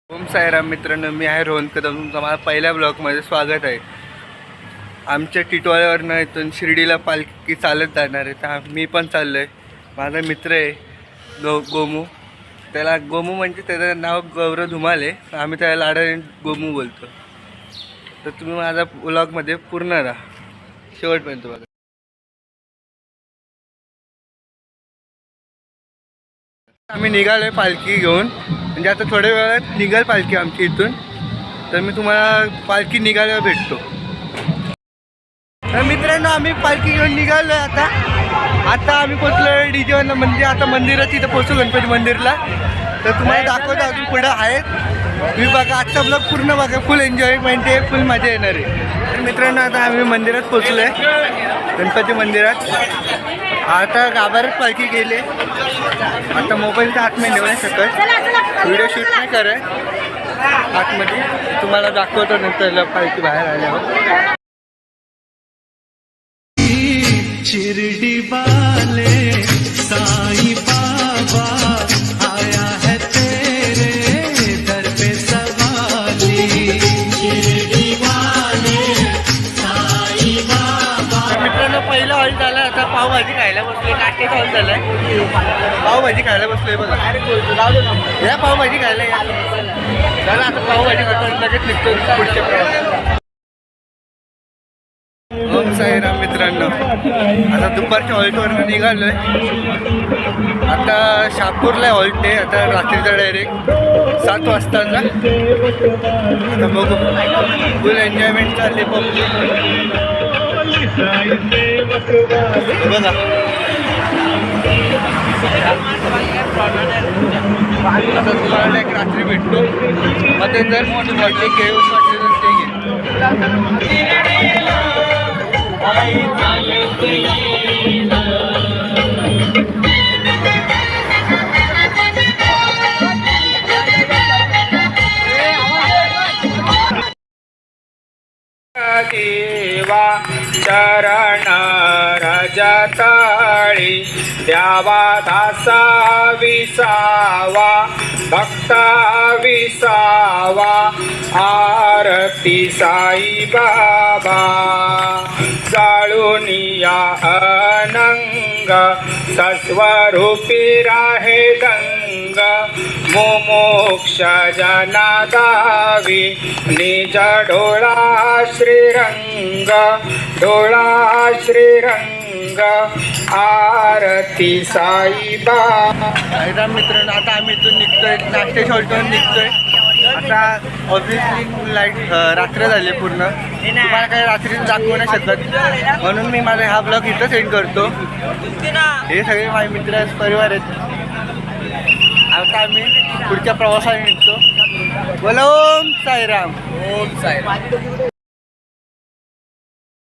ओम साईराम मित्रांनो, मी आहे रोहन कदम. तुमचं मला पहिल्या ब्लॉगमध्ये स्वागत आहे. आमच्या टिटवाळ्यावरनं इथून शिर्डीला पालखी चालत जाणार आहे. तर मी पण चाललो आहे. माझा मित्र आहे गोमू. त्याला गोमू म्हणजे त्याचं नाव गौरव धुमाले. आम्ही त्याला लाडाने गोमू बोलतो. तर तुम्ही माझा ब्लॉगमध्ये पूर्ण राहा, शेवटपर्यंत बघा. आम्ही निघालो आहे पालखी घेऊन. म्हणजे आता थोड्या वेळात निघाल पालखी आमची इथून. तर मी तुम्हाला पालखी निघाल्यावर भेटतो. तर मित्रांनो, आम्ही पालखी घेऊन निघालो आहे. आता आम्ही पोचलो आहे डीजेवरनं. म्हणजे आता मंदिरात तिथं पोचू, गणपती मंदिरला. तर तुम्हाला दाखवतो अजून पुढं आहेत. तुम्ही बघा, आजचा ब्लॉग पूर्ण बघा. फुल एन्जॉयमेंट आहे, फुल मजा येणार आहे. तर मित्रांनो, आता आम्ही मंदिरात पोचलो आहे, गणपती मंदिरात. आता गाभाऱ्यात पालखी गेली. आता मोबाईलच्या हातमध्ये नेऊ नाही शकत, व्हिडिओ शूट नाही करे आतमध्ये. तुम्हाला दाखवतो नंतर पालखी बाहेर आल्यावर. शिरडी वाले साईं बाबा आया है तेरे दर पे सवाली. शिरडी वाले साईं बाबा. मित्रांनो, पहिला हॉल झाला. आता पावभाजी खायला बसले. नाश्त्याचा हॉल झालाय. पावभाजी खायला बसलोय बघा. या पावभाजी खायला या. चला आता पावभाजी खातो, लगेच निघतो पुढच्या प्रवासात. ओम साईराम मित्रांनो, आता दुपारच्या हॉल्टवरनं निघालो आहे. आता शहापूरला हॉल्ट आहे. आता रात्रीचा डायरेक्ट 7 वाजताचा. आता बघू, फुल एन्जॉयमेंट चालली पब्लिक बघा. आता तुम्हाला एक रात्री भेटतो. मग ते जर मोठी वाटली घेऊन वाटली तर ते घे. देवा चरण रजताळी द्यावा दासा विसावा भक्ता विसावा. आरती साई बाबा जाळुनिया अनंग सस्वरूपी राहे गंग. मुमुक्ष जना दावी निज डोळा श्रीरंग डोळा श्रीरंग. आरती साई बाबा. मित्रांनो, आता आम्ही इथून निघतोय, नाश्त्याच्या हॉल्टवरून निघतोय. आता ऑब्विसली लाईट रात्र झाली पूर्ण. तुम्हाला काही रात्री दाखवू नाही शकत, म्हणून मी माझा हा ब्लॉग इथं सेंड करतो. हे सगळे माझे मित्र परिवार आहेत. आता आम्ही पुढच्या प्रवासाला निघतो. बोला ओम साईराम. ओम साईराम.